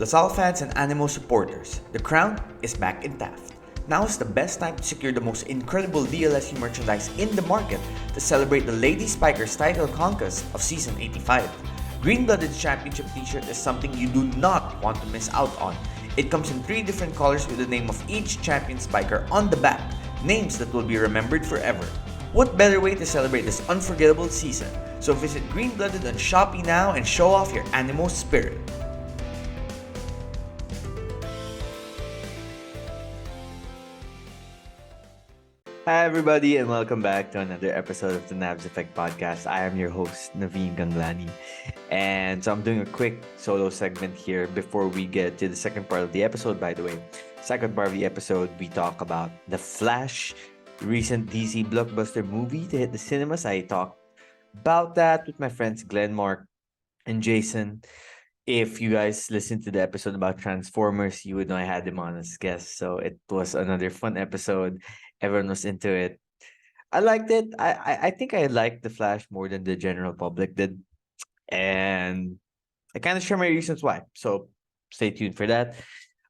LaSalle fans and Animo supporters, the crown is back in Taft. Now is the best time to secure the most incredible DLSU merchandise in the market to celebrate the Lady Spikers title conquest of Season 85. Green-Blooded Championship t-shirt is something you do not want to miss out on. It comes in 3 different colors with the name of each champion spiker on the back, names that will be remembered forever. What better way to celebrate this unforgettable season? So visit Green-Blooded on Shopee now and show off your Animo spirit. Hi everybody and welcome back to another episode of the Navs Effect podcast. I am your host, Naveen Ganglani. And so I'm doing a quick solo segment here before we get to the second part of the episode, by the way. Second part of the episode, we talk about The Flash, recent DC blockbuster movie to hit the cinemas. I talked about that with my friends Glenmarc and Jason. If you guys listened to the episode about Transformers, you would know I had them on as guests. So it was another fun episode. Everyone was into it. I liked it. I think I liked The Flash more than the general public did. And I kind of share my reasons why. So stay tuned for that.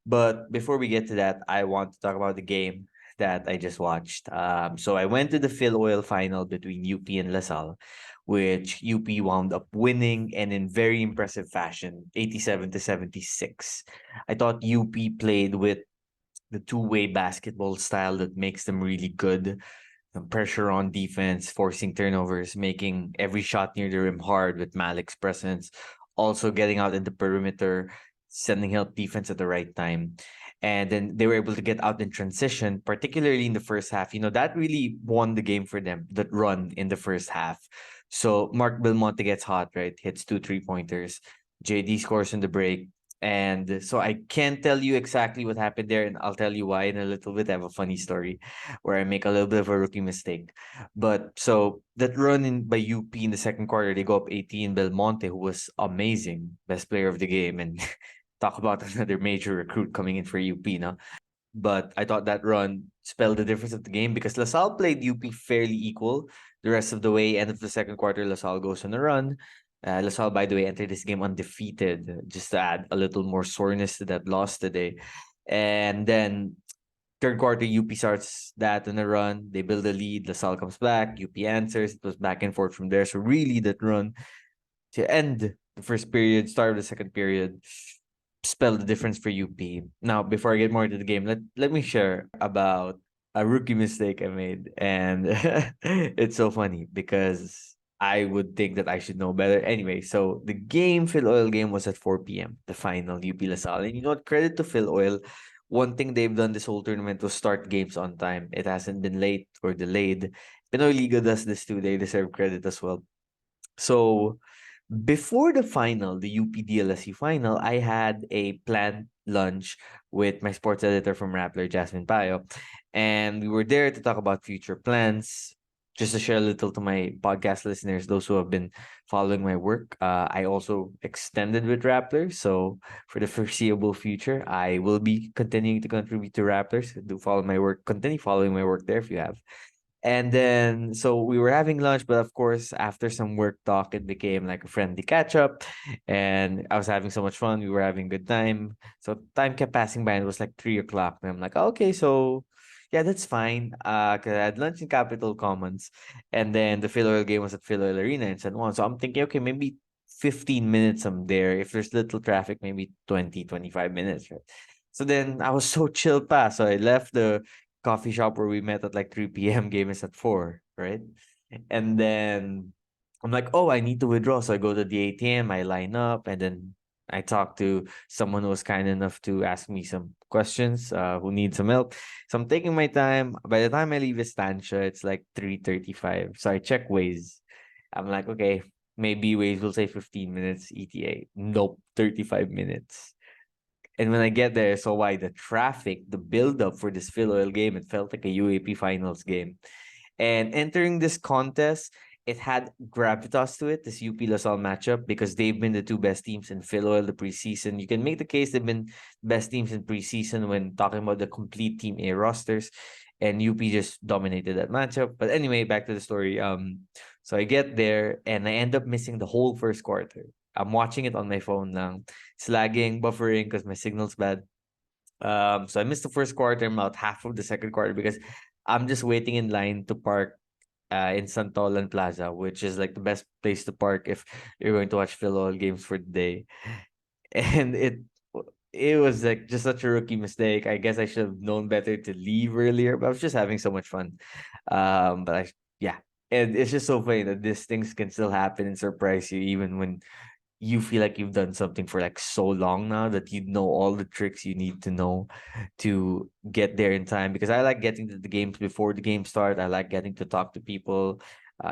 But before we get to that, I want to talk about the game that I just watched. So I went to the FilOil final between UP and LaSalle, which UP wound up winning and in very impressive fashion, 87-76. I thought UP played with the two-way basketball style that makes them really good. The pressure on defense, forcing turnovers, making every shot near the rim hard with Malik's presence, also getting out in the perimeter, sending help defense at the right time. And then they were able to get out in transition, particularly in the first half. You know, that really won the game for them, that run in the first half. So Mark Belmonte gets hot, right? Hits 2 3-pointers. JD scores in the break. And so I can't tell you exactly what happened there, and I'll tell you why in a little bit. I have a funny story where I make a little bit of a rookie mistake. But so that run in by UP in the second quarter, they go up 18. Belmonte, who was amazing, best player of the game, and talk about another major recruit coming in for UP, no? But I thought that run spelled the difference of the game because LaSalle played UP fairly equal the rest of the way. End of the second quarter, LaSalle goes on a run. LaSalle, by the way, entered this game undefeated, just to add a little more soreness to that loss today. And then third quarter, UP starts that on a run. They build a lead. LaSalle comes back. UP answers. It was back and forth from there. So really, that run to end the first period, start of the second period, spelled the difference for UP. Now, before I get more into the game, let me share about a rookie mistake I made. And it's so funny because I would think that I should know better. Anyway, so the game, FilOil game, was at 4 p.m., the final, UP LaSalle. And you know what? Credit to FilOil. One thing they've done this whole tournament was start games on time. It hasn't been late or delayed. Pinoy Liga does this too. They deserve credit as well. So before the final, the UP DLSU final, I had a planned lunch with my sports editor from Rappler, Jasmine Payo. And we were there to talk about future plans. Just to share a little to my podcast listeners, those who have been following my work, I also extended with Rappler. So for the foreseeable future, I will be continuing to contribute to Rapplers. Do follow my work, continue following my work there if you have. And then, so we were having lunch, but of course, after some work talk, it became like a friendly catch up. And I was having so much fun. We were having a good time. So time kept passing by and it was like 3 o'clock. And I'm like, okay, so yeah, that's fine. Cause I had lunch in Capitol Commons. And then the FilOil game was at FilOil Arena in San Juan. So I'm thinking, okay, maybe 15 minutes I'm there. If there's little traffic, maybe 20-25 minutes, right? So then I was so chill pa. So I left the coffee shop where we met at like 3 p.m. Game is at 4, right? And then I'm like, oh, I need to withdraw. So I go to the ATM, I line up, and then I talk to someone who was kind enough to ask me some questions, who needs some help. So I'm taking my time. By the time I leave Estancia, it's like 3:35. So I check Waze. I'm like, okay, maybe Waze will say 15 minutes ETA. Nope, 35 minutes. And when I get there, so why the traffic, the build-up for this FilOil game, it felt like a UAP finals game. And entering this contest, it had gravitas to it, this UP LaSalle matchup, because they've been the two best teams in FilOil the preseason. You can make the case they've been best teams in preseason when talking about the complete Team A rosters. And UP just dominated that matchup. But anyway, back to the story. So I get there and I end up missing the whole first quarter. I'm watching it on my phone lang. It's lagging, buffering because my signal's bad. So I missed the first quarter, about half of the second quarter because I'm just waiting in line to park in Santolan Plaza, which is like the best place to park if you're going to watch FilOil games for the day. And it was like just such a rookie mistake. I guess I should have known better to leave earlier, but I was just having so much fun. But yeah, and it's just so funny that these things can still happen and surprise you even when you feel like you've done something for like so long now that you know all the tricks you need to know to get there in time. Because I like getting to the games before the game start. I like getting to talk to people,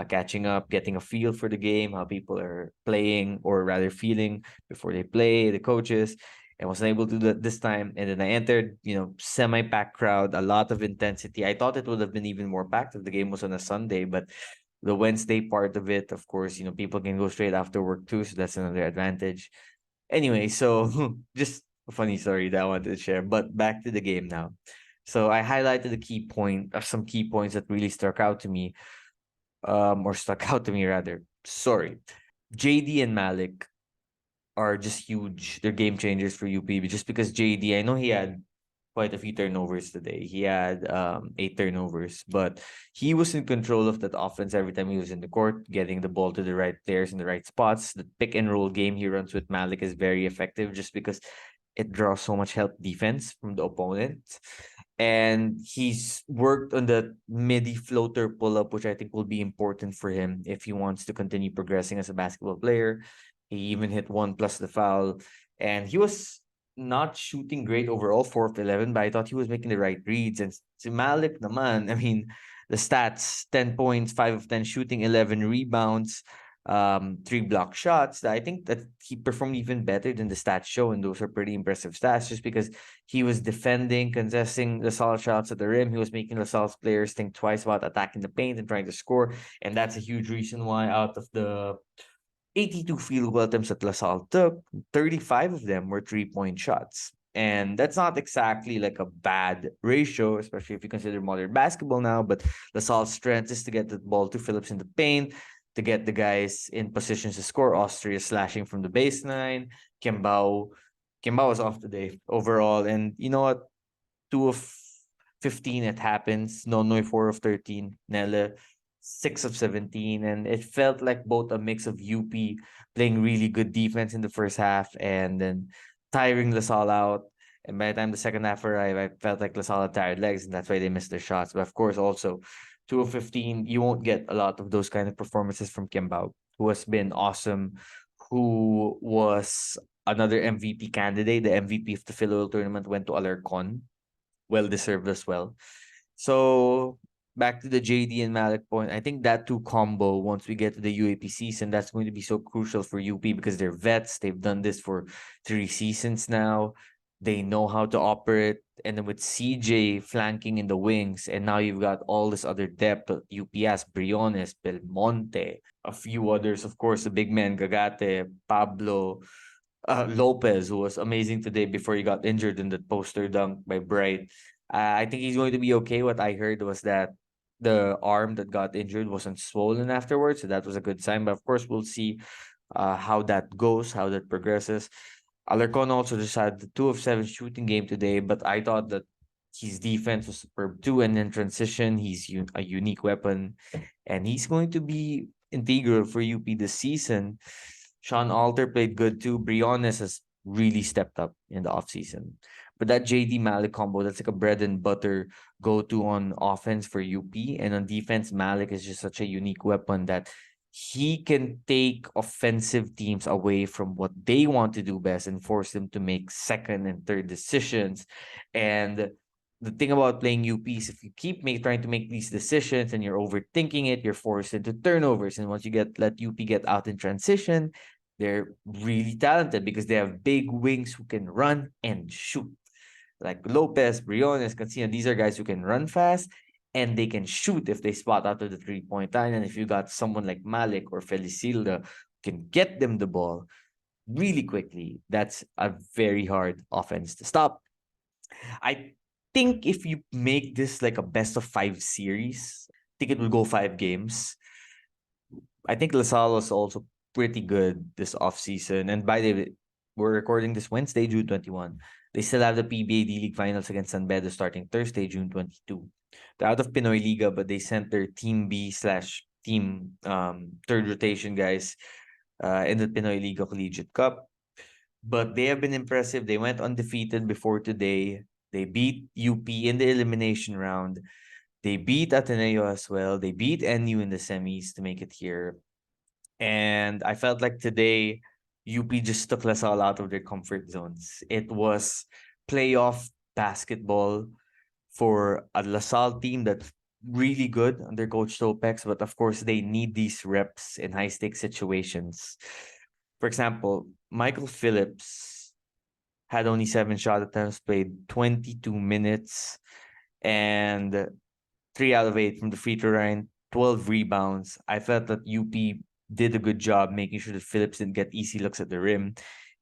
catching up, getting a feel for the game, how people are playing or rather feeling before they play, the coaches. And wasn't able to do that this time. And then I entered, semi-packed crowd, a lot of intensity. I thought it would have been even more packed if the game was on a Sunday, but the Wednesday part of it, of course, people can go straight after work too, so that's another advantage. Anyway, so just a funny story that I wanted to share. But back to the game now. So I highlighted some key points that really stuck out to me, or stuck out to me rather. Sorry. JD and Malik are just huge. They're game changers for UP. Just because JD, I know he had quite a few turnovers today. He had 8 turnovers, but he was in control of that offense every time he was in the court, getting the ball to the right players in the right spots. The pick and roll game he runs with Malik is very effective just because it draws so much help defense from the opponent. And he's worked on the midi floater pull up, which I think will be important for him if he wants to continue progressing as a basketball player. He even hit one plus the foul, and he was not shooting great overall, 4 of 11, but I thought he was making the right reads. And si Malik naman, I mean, the stats, 10 points, 5 of 10 shooting, 11 rebounds, 3 block shots. I think that he performed even better than the stats show, and those are pretty impressive stats just because he was defending, contesting LaSalle shots at the rim. He was making LaSalle's players think twice about attacking the paint and trying to score, and that's a huge reason why out of the 82 field goal attempts that LaSalle took, 35 of them were 3-point shots. And that's not exactly like a bad ratio, especially if you consider modern basketball now. But LaSalle's strength is to get the ball to Phillips in the paint, to get the guys in positions to score. Austria slashing from the baseline. Kimbao was off today overall. And you know what? 2 of 15 it happens. Nonoy 4 of 13. Nella 6 of 17. And it felt like both a mix of UP playing really good defense in the first half and then tiring LaSalle out. And by the time the second half arrived, I felt like LaSalle had tired legs, and that's why they missed their shots. But of course, also 2 of 15, you won't get a lot of those kind of performances from Kimbao, who has been awesome, who was another MVP candidate. The MVP of the FilOil tournament went to Alarcon. Well deserved as well. So back to the JD and Malik point, I think that two combo, once we get to the UAP season, that's going to be so crucial for UP because they're vets. They've done this for 3 seasons now. They know how to operate. And then with CJ flanking in the wings, and now you've got all this other depth of UPS, Briones, Belmonte, a few others, of course, the big men, Gagate, Pablo, Lopez, who was amazing today before he got injured in the poster dunk by Bright. I think he's going to be okay. What I heard was that the arm that got injured wasn't swollen afterwards, so that was a good sign. But of course, we'll see how that goes, how that progresses. Alarcon also just had the 2 of 7 shooting game today, but I thought that his defense was superb too. And in transition, he's a unique weapon, and he's going to be integral for UP this season. Sean Alter played good too. Briones has really stepped up in the offseason. But that JD Malik combo, that's like a bread and butter go-to on offense for UP. And on defense, Malik is just such a unique weapon that he can take offensive teams away from what they want to do best and force them to make second and third decisions. And the thing about playing UP is if you keep trying to make these decisions and you're overthinking it, you're forced into turnovers. And once you let UP get out in transition, they're really talented because they have big wings who can run and shoot. Like Lopez, Briones, Cancino, these are guys who can run fast and they can shoot if they spot out of the 3-point line. And if you got someone like Malik or Felicilda who can get them the ball really quickly, that's a very hard offense to stop. I think if you make this like a best of 5 series, I think it will go 5 games. I think LaSalle was also pretty good this offseason. And by the way, we're recording this Wednesday, June 21. They still have the PBA D-League Finals against San Beda starting Thursday, June 22. They're out of Pinoy Liga, but they sent their Team B slash team third rotation guys in the Pinoy Liga Collegiate Cup. But they have been impressive. They went undefeated before today. They beat UP in the elimination round. They beat Ateneo as well. They beat NU in the semis to make it here. And I felt like today, UP just took LaSalle out of their comfort zones. It was playoff basketball for a LaSalle team that's really good under Coach Topex, but of course, they need these reps in high stakes situations. For example, Michael Phillips had only 7 shot attempts, played 22 minutes, and 3 out of 8 from the free throw line, 12 rebounds. I felt that UP did a good job making sure that Phillips didn't get easy looks at the rim.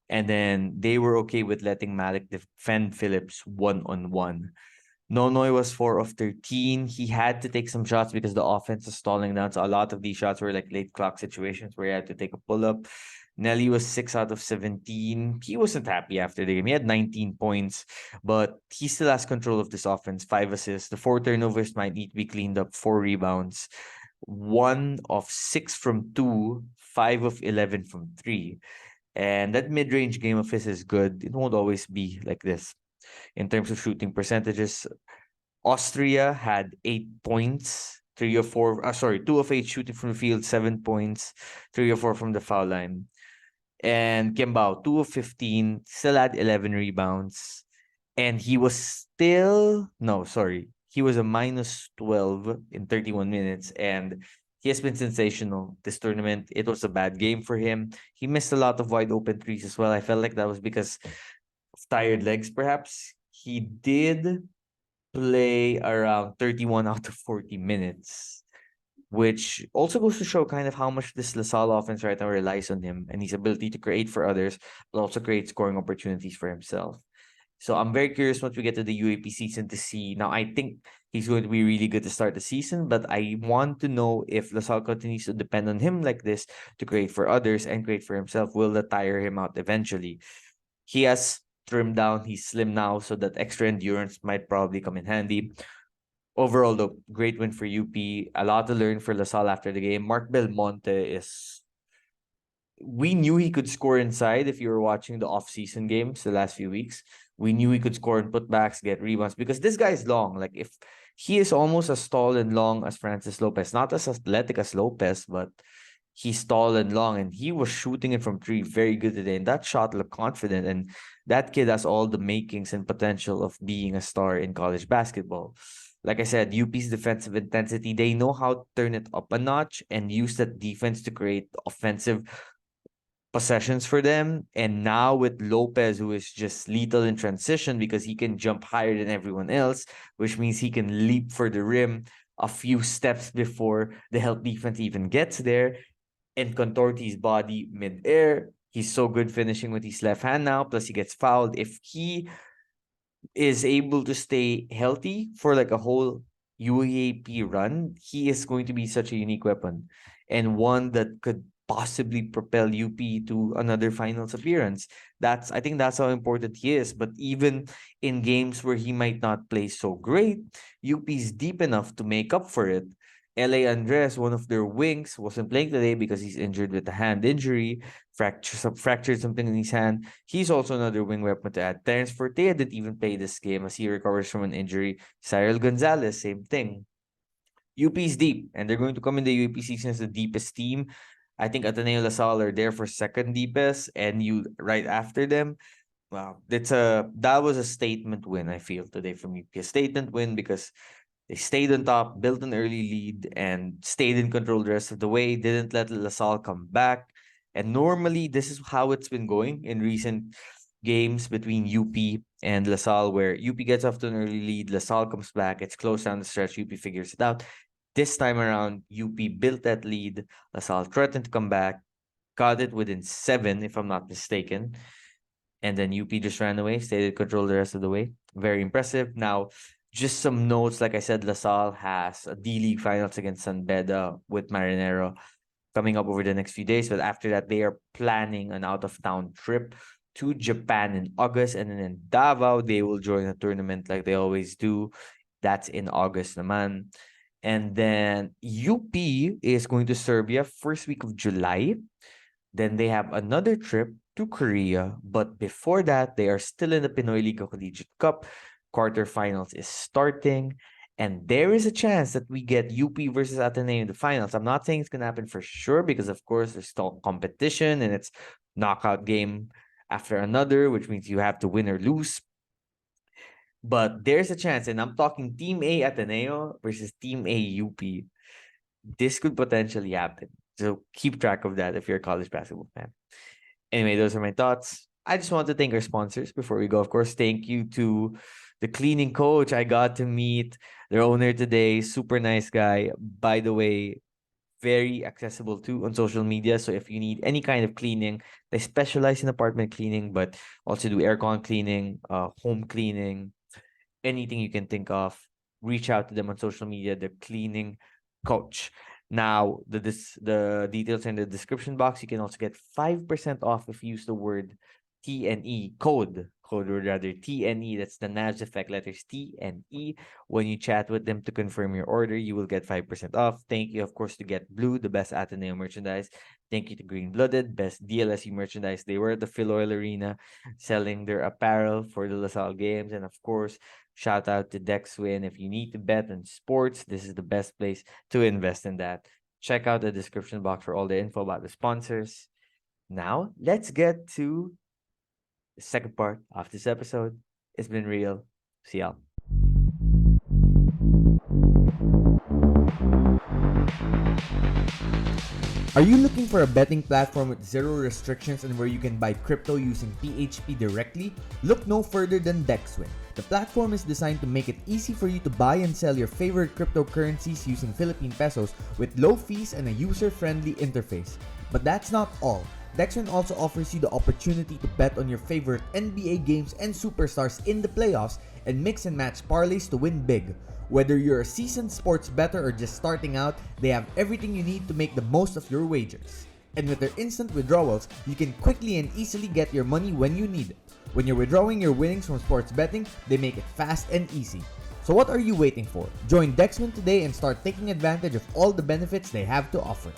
And then they were okay with letting Malik defend Phillips one-on-one. Nonoy was 4 of 13. He had to take some shots because the offense was stalling down. So a lot of these shots were like late clock situations where he had to take a pull-up. Nelly was 6 out of 17. He wasn't happy after the game. He had 19 points, but he still has control of this offense. 5 assists. The 4 turnovers might need to be cleaned up. 4 rebounds. 1 of 6 from 2. 5 of 11 from 3. And that mid-range game of his is good. It won't always be like this. In terms of shooting percentages, Austria had 8 points, 2 of 8 shooting from the field, 7 points, 3 of 4 from the foul line. And Kimbao, 2 of 15, still had 11 rebounds. And he was he was a minus 12 in 31 minutes. And he has been sensational this tournament. It was a bad game for him. He missed a lot of wide open threes as well. I felt like that was because of tired legs, perhaps. He did play around 31 out of 40 minutes, which also goes to show kind of how much this LaSalle offense right now relies on him and his ability to create for others, but also create scoring opportunities for himself. So I'm very curious once we get to the UAP season to see. Now, I think he's going to be really good to start the season, but I want to know if LaSalle continues to depend on him like this to create for others and create for himself. Will that tire him out eventually? He has trimmed down. He's slim now, so that extra endurance might probably come in handy. Overall, though, great win for UP. A lot to learn for LaSalle after the game. Mark Belmonte is... We knew he could score inside if you were watching the off-season games the last few weeks. We knew he could score in putbacks, get rebounds, because this guy is long. Like, if he is almost as tall and long as Francis Lopez, not as athletic as Lopez, but he's tall and long, and he was shooting it from 3 very good today. And that shot looked confident, and that kid has all the makings and potential of being a star in college basketball. Like I said, UP's defensive intensity, they know how to turn it up a notch and use that defense to create offensive possessions for them. And now with Lopez, who is just lethal in transition because he can jump higher than everyone else, which means he can leap for the rim a few steps before the help defense even gets there and contort his body mid-air. He's so good finishing with his left hand now, plus he gets fouled. If he is able to stay healthy for like a whole UAP run, he is going to be such a unique weapon and one that could possibly propel UP to another finals appearance. I think that's how important he is. But even in games where he might not play so great, UP is deep enough to make up for it. LA Andres, one of their wings, wasn't playing today because he's injured with a hand injury, fractured something in his hand. He's also another wing weapon to add. Terrence Forte didn't even play this game as he recovers from an injury. Cyril Gonzalez, same thing. UP is deep, and they're going to come in the UAP season as the deepest team. I think Ateneo LaSalle are there for second deepest, and you right after them. Wow, that was a statement win, I feel, today from UP. A statement win because they stayed on top, built an early lead, and stayed in control the rest of the way. Didn't let LaSalle come back. And normally, this is how it's been going in recent games between UP and LaSalle, where UP gets off to an early lead, LaSalle comes back, it's close down the stretch, UP figures it out. This time around, UP built that lead. LaSalle threatened to come back, got it within 7, if I'm not mistaken. And then UP just ran away, stayed in control the rest of the way. Very impressive. Now, just some notes. Like I said, LaSalle has a D-League Finals against San Beda with Marinero. coming up over the next few days. But after that, they are planning an out-of-town trip to Japan in August. And then in Davao, they will join a tournament like they always do. That's in August naman. And then UP is going to Serbia first week of July. Then they have another trip to Korea. But before that, they are still in the Pinoy Liga Collegiate Cup. Quarterfinals is starting. And there is a chance that we get UP versus Ateneo in the finals. I'm not saying it's going to happen for sure because, of course, there's still competition and it's knockout game after another, which means you have to win or lose. But there's a chance, and I'm talking Team A Ateneo versus Team A UP. This could potentially happen. So keep track of that if you're a college basketball fan. Anyway, those are my thoughts. I just want to thank our sponsors before we go. Of course, thank you to the cleaning coach. I got to meet their owner today. Super nice guy. By the way, very accessible too on social media. So if you need any kind of cleaning, they specialize in apartment cleaning, but also do aircon cleaning, home cleaning, anything you can think of. Reach out to them on social media. The cleaning coach. Now, the details in the description box. You can also get 5% off if you use the word TNE code or rather TNE. That's the Navs effect letters TNE. When you chat with them to confirm your order, you will get 5% off. Thank you, of course, to Get Blue, the best Ateneo merchandise. Thank you to Green Blooded, best DLSU merchandise. They were at the FilOil Arena selling their apparel for the LaSalle games. And of course, shout out to DexWin. If you need to bet on sports, this is the best place to invest in that. Check out the description box for all the info about the sponsors. Now, let's get to the second part of this episode. It's been real. See y'all. Are you looking for a betting platform with zero restrictions and where you can buy crypto using PHP directly? Look no further than DexWin. The platform is designed to make it easy for you to buy and sell your favorite cryptocurrencies using Philippine pesos with low fees and a user-friendly interface. But that's not all. DexWin also offers you the opportunity to bet on your favorite NBA games and superstars in the playoffs and mix and match parlays to win big. Whether you're a seasoned sports bettor or just starting out, they have everything you need to make the most of your wagers. And with their instant withdrawals, you can quickly and easily get your money when you need it. When you're withdrawing your winnings from sports betting, they make it fast and easy. So what are you waiting for? Join DexWin today and start taking advantage of all the benefits they have to offer.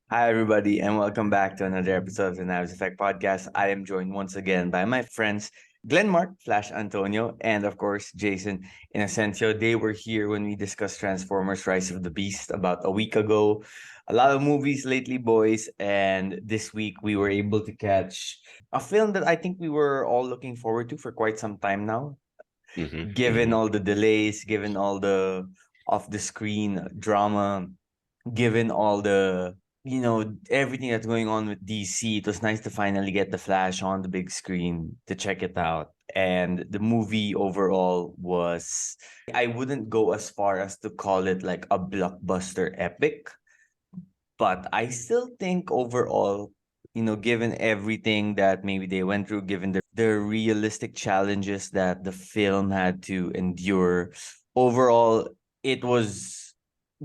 Hi, everybody, and welcome back to another episode of the Navs Effect Podcast. I am joined once again by my friends Glenmarc, Flash Antonio, and of course, Jason in Asensio. They were here when we discussed Transformers Rise of the Beast about a week ago. A lot of movies lately, boys, and this week we were able to catch a film that I think we were all looking forward to for quite some time now. Given all the delays, given all the off-the-screen drama, given all the everything that's going on with DC, it was nice to finally get the Flash on the big screen to check it out. And the movie overall was, I wouldn't go as far as to call it like a blockbuster epic, but I still think overall, given everything that maybe they went through, given the realistic challenges that the film had to endure, overall, it was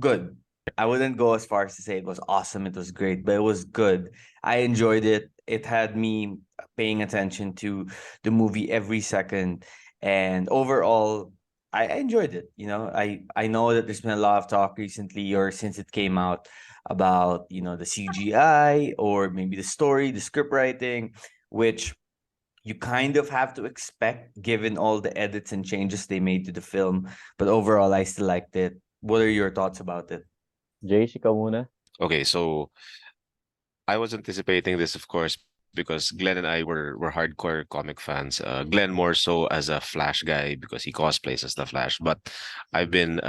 good. I wouldn't go as far as to say it was awesome, it was great, but it was good. I enjoyed it. It had me paying attention to the movie every second. And overall, I enjoyed it. I know that there's been a lot of talk recently or since it came out about, the CGI or maybe the story, the script writing, which you kind of have to expect given all the edits and changes they made to the film. But overall, I still liked it. What are your thoughts about it? Jace, ikaw muna. Okay, so I was anticipating this, of course, because Glenn and I were hardcore comic fans. Glenn more so as a Flash guy because he cosplays as the Flash, but I've been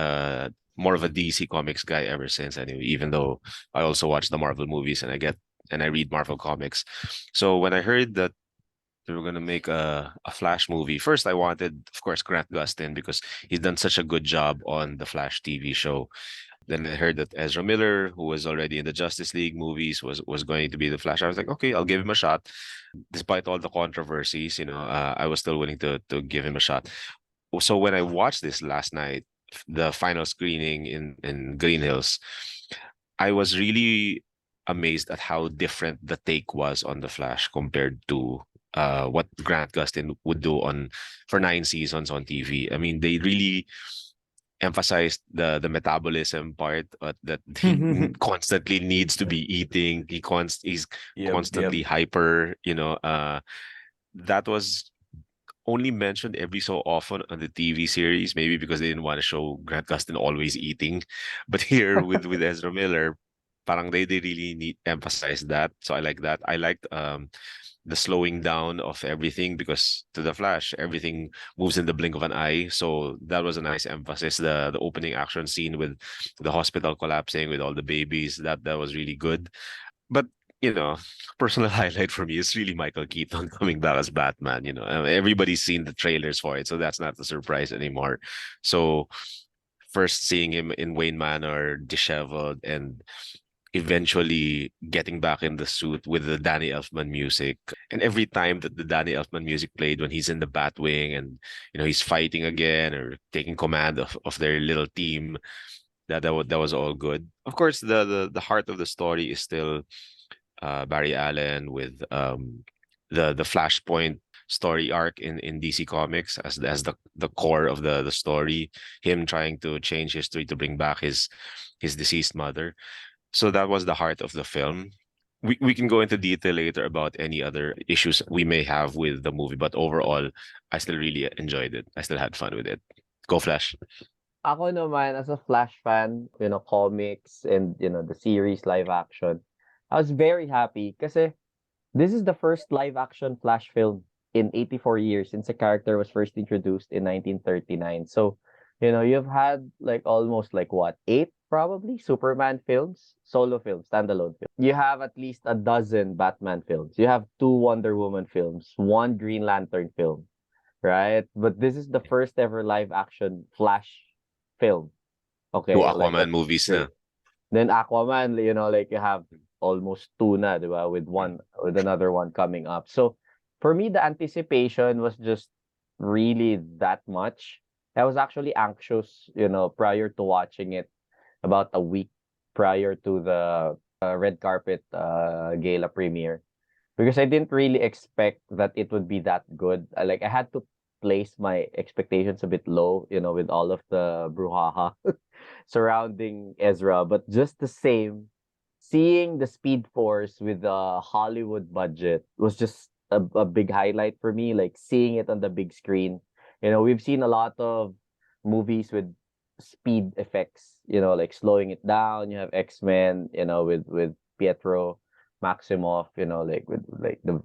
more of a DC Comics guy ever since. Anyway, even though I also watch the Marvel movies and I read Marvel comics. So when I heard that they were gonna make a Flash movie, first I wanted, of course, Grant Gustin because he's done such a good job on the Flash TV show. Then I heard that Ezra Miller, who was already in the Justice League movies, was going to be the Flash. I was like, okay, I'll give him a shot. Despite all the controversies, I was still willing to give him a shot. So when I watched this last night, the final screening in Green Hills, I was really amazed at how different the take was on the Flash compared to what Grant Gustin would do on for 9 seasons on TV. I mean, they really emphasized the metabolism part, that he constantly needs to be eating. He's Yep. constantly hyper. That was only mentioned every so often on the TV series, maybe because they didn't want to show Grant Gustin always eating. But here with Ezra Miller, parang they really need emphasize that. So I like that. I liked the slowing down of everything, because to the Flash, everything moves in the blink of an eye. So that was a nice emphasis. The opening action scene with the hospital collapsing with all the babies, that was really good. But personal highlight for me is really Michael Keaton coming back as Batman. Everybody's seen the trailers for it, so that's not a surprise anymore. So first seeing him in Wayne Manor, disheveled, and eventually getting back in the suit with the Danny Elfman music. And every time that the Danny Elfman music played when he's in the Batwing and he's fighting again or taking command of their little team, that was all good. Of course, the heart of the story is still Barry Allen with the Flashpoint story arc in DC Comics as the core of the story, him trying to change history to bring back his deceased mother. So that was the heart of the film. We can go into detail later about any other issues we may have with the movie, but overall, I still really enjoyed it. I still had fun with it. Go Flash. Ako naman, as a Flash fan, comics and, the series live action, I was very happy kasi this is the first live action Flash film in 84 years since the character was first introduced in 1939. So, you've had like almost like what, 8 probably Superman films, solo films, standalone films. You have at least a dozen Batman films. You have 2 Wonder Woman films, 1 Green Lantern film, right? But this is the first ever live action Flash film. 2 Okay, like Aquaman movies na. then Aquaman, like you have almost 2 na, diba? With another one coming up. So for me, the anticipation was just really that much. I was actually anxious, prior to watching it, about a week prior to the red carpet gala premiere, because I didn't really expect that it would be that good. I had to place my expectations a bit low, with all of the brouhaha surrounding Ezra. But just the same, seeing the Speed Force with the Hollywood budget was just a big highlight for me. Like seeing it on the big screen. We've seen a lot of movies with speed effects, like slowing it down. You have X-Men, with Pietro Maximoff, like with like the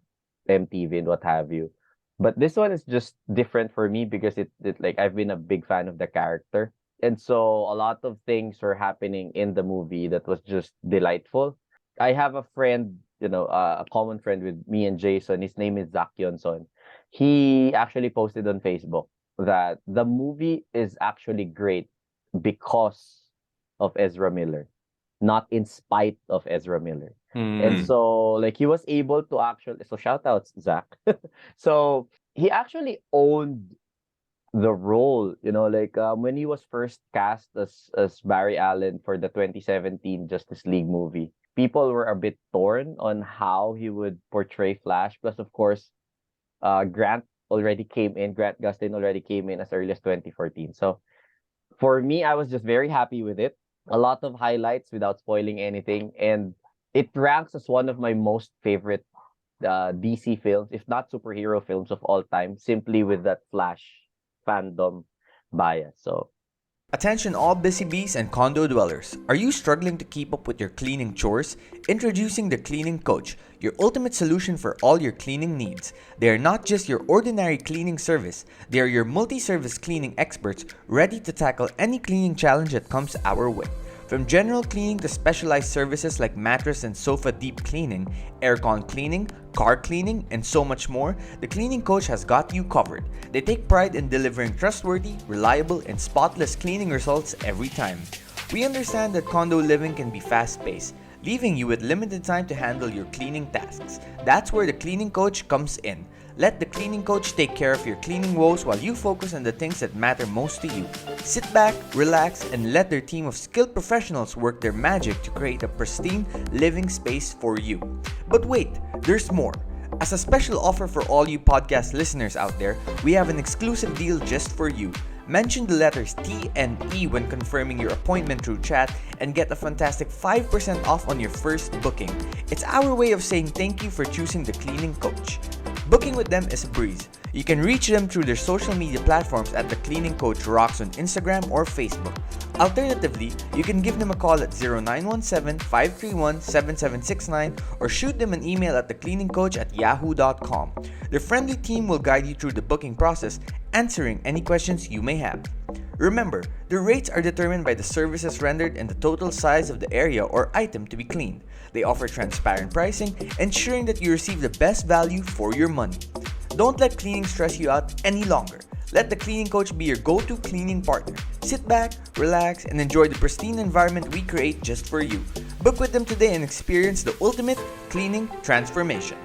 MTV and what have you. But this one is just different for me because it like I've been a big fan of the character. And so a lot of things were happening in the movie that was just delightful. I have a friend, a common friend with me and Jason. His name is Zach Yonson. He actually posted on Facebook that the movie is actually great because of Ezra Miller, not in spite of Ezra Miller. And so like he was able to actually, so shout out Zach. So he actually owned the role, when he was first cast as Barry Allen for the 2017 Justice League movie, people were a bit torn on how he would portray Flash. Plus, of course, Grant Gustin already came in as early as 2014. So for me, I was just very happy with it. A lot of highlights without spoiling anything. And it ranks as one of my most favorite DC films, if not superhero films of all time, simply with that Flash fandom bias. So Attention all busy bees and condo dwellers. Are you struggling to keep up with your cleaning chores? Introducing the Cleaning Coach, your ultimate solution for all your cleaning needs. They are not just your ordinary cleaning service, they are your multi-service cleaning experts ready to tackle any cleaning challenge that comes our way. From general cleaning to specialized services like mattress and sofa deep cleaning, aircon cleaning, car cleaning, and so much more, the Cleaning Coach has got you covered. They take pride in delivering trustworthy, reliable, and spotless cleaning results every time. We understand that condo living can be fast-paced. leaving you with limited time to handle your cleaning tasks. That's where the cleaning coach comes in. Let the cleaning coach take care of your cleaning woes while you focus on the things that matter most to you. Sit back, relax, and let their team of skilled professionals work their magic to create a pristine living space for you. But wait, there's more. As a special offer for all you podcast listeners out there, we have an exclusive deal just for you. Mention the letters T and E when confirming your appointment through chat and get a fantastic 5% off on your first booking. It's our way of saying thank you for choosing the cleaning coach. Booking with them is a breeze. You can reach them through their social media platforms at The Cleaning Coach Rocks on Instagram or Facebook. Alternatively, you can give them a call at 0917-531-7769 or shoot them an email at thecleaningcoach@yahoo.com. Their friendly team will guide you through the booking process, answering any questions you may have. Remember, the rates are determined by the services rendered and the total size of the area or item to be cleaned. They offer transparent pricing, ensuring that you receive the best value for your money. Don't let cleaning stress you out any longer. Let the cleaning coach be your go-to cleaning partner. Sit back, relax, and enjoy the pristine environment we create just for you. Book with them today and experience the ultimate cleaning transformation.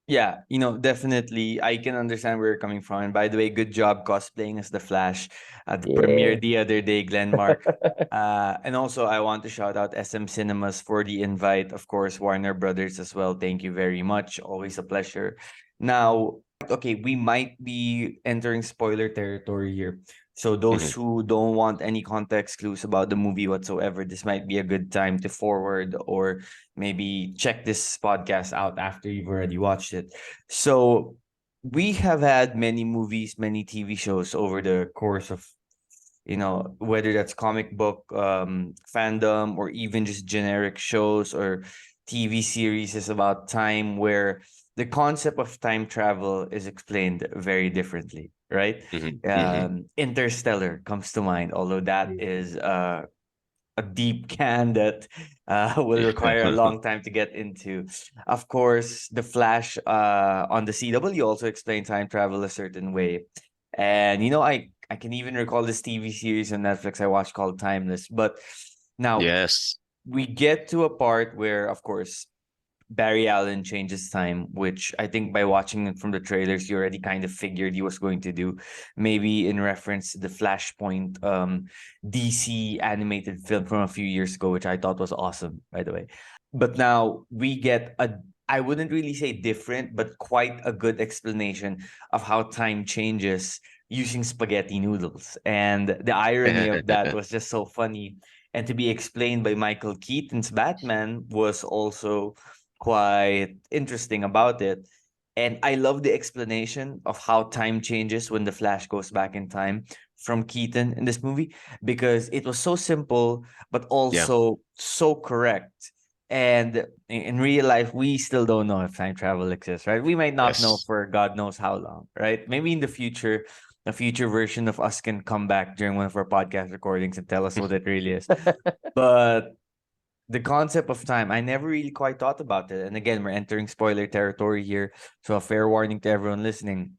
Yeah, definitely. I can understand where you're coming from. And by the way, good job cosplaying as the Flash at the premiere Yeah. the other day, Glenmarc. And also, I want to shout out SM Cinemas for the invite. Of course, Warner Brothers as well. Thank you very much. Always a pleasure. Now, okay, we might be entering spoiler territory here. So those Mhm. who don't want any context clues about the movie whatsoever, this might be a good time to forward or maybe check this podcast out after you've already watched it. So we have had many movies, many TV shows over the course of, whether that's comic book fandom or even just generic shows or TV series is about time where the concept of time travel is explained very differently, right? Mhm. Mhm. Interstellar comes to mind, although that is a deep can that will require a long time to get into. Of course, the Flash on the CW also explained time travel a certain way. And I can even recall this TV series on Netflix I watched called Timeless. But now Yes. we get to a part where, of course, Barry Allen changes time, which I think by watching it from the trailers, you already kind of figured he was going to do. Maybe in reference to the Flashpoint DC animated film from a few years ago, which I thought was awesome, by the way. But now we get I wouldn't really say different, but quite a good explanation of how time changes using spaghetti noodles. And the irony of that was just so funny. And to be explained by Michael Keaton's Batman was also quite interesting about it. And I love the explanation of how time changes when the Flash goes back in time from Keaton in this movie, because it was so simple, but Yeah. also so correct. And in real life, we still don't know if time travel exists, right? We might not know Yes. for God knows how long, right? Maybe in the future, a future version of us can come back during one of our podcast recordings and tell us what it really is. But the concept of time, I never really quite thought about it. And again, we're entering spoiler territory here. So a fair warning to everyone listening.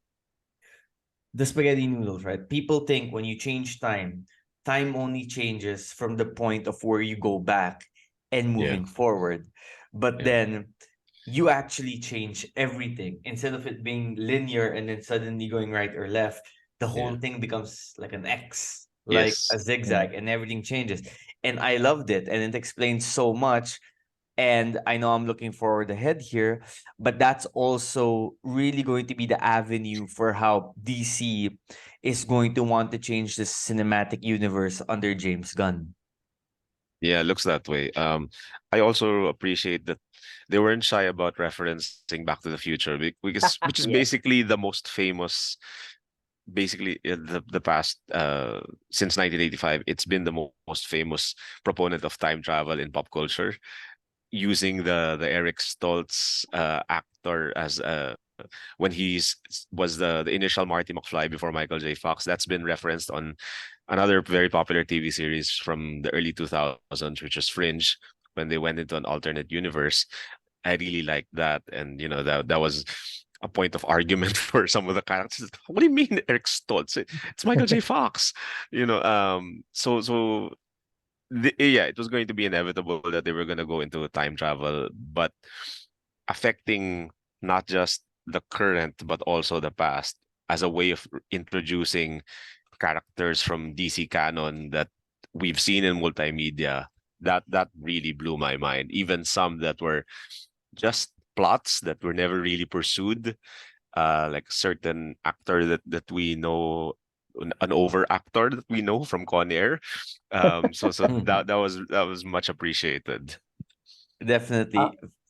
The spaghetti noodles, right? People think when you change time, time only changes from the point of where you go back and Yeah. moving forward. But Yeah. then you actually change everything. Instead of it being linear and then suddenly going right or left, the Yeah. whole thing becomes like an X, like Yes. a zigzag, and everything changes. And I loved it. And it explains so much. And I know I'm looking forward ahead here, but that's also really going to be the avenue for how DC is going to want to change the cinematic universe under James Gunn. Yeah, looks that way. I also appreciate that they weren't shy about referencing Back to the Future because which is Yes. basically the most famous, basically the past since 1985. It's been the most famous proponent of time travel in pop culture, using the Eric Stoltz actor as when was the initial Marty McFly before Michael J. Fox. That's been referenced on another very popular TV series from the early 2000s, which is Fringe, when they went into an alternate universe. I really liked that, and that was a point of argument for some of the characters. What do you mean, Eric Stoltz? It's Michael J. Fox. So yeah, it was going to be inevitable that they were going to go into time travel, but affecting not just the current but also the past as a way of introducing characters from DC canon that we've seen in multimedia. That really blew my mind. Even some that were just plots that were never really pursued, like a certain actor that we know, an over actor that we know from Con Air. So that was much appreciated. Uh, Definitely.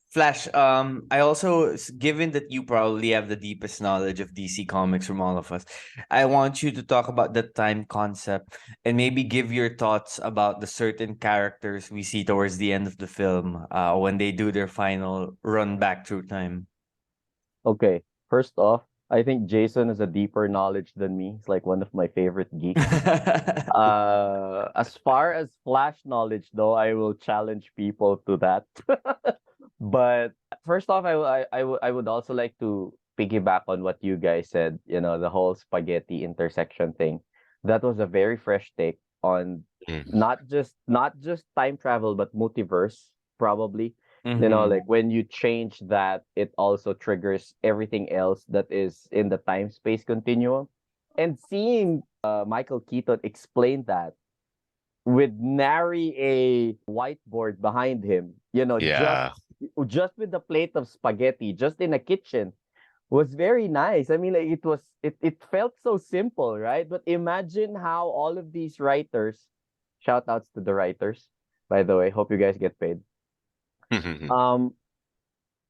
Flash, I also, given that you probably have the deepest knowledge of DC Comics from all of us, I want you to talk about the time concept and maybe give your thoughts about the certain characters we see towards the end of the film, when they do their final run back through time. okay, first off, I think Jason has a deeper knowledge than me. He's like one of my favorite geeks. As far as Flash knowledge, though, I will challenge people to that. But first off, I would also like to piggyback on what you guys said. You know, the whole spaghetti intersection thing. That was a very fresh take on Mm. not just time travel, but multiverse probably. You know, Mhm. like when you change that, it also triggers everything else that is in the time space continuum. And seeing Michael Keaton explain that with nary a whiteboard behind him, you know, Yeah. just with the plate of spaghetti, just in a kitchen, was very nice. I mean, like it felt so simple, right? But imagine how all of these writers, shout outs to the writers, by the way, hope you guys get paid. Um,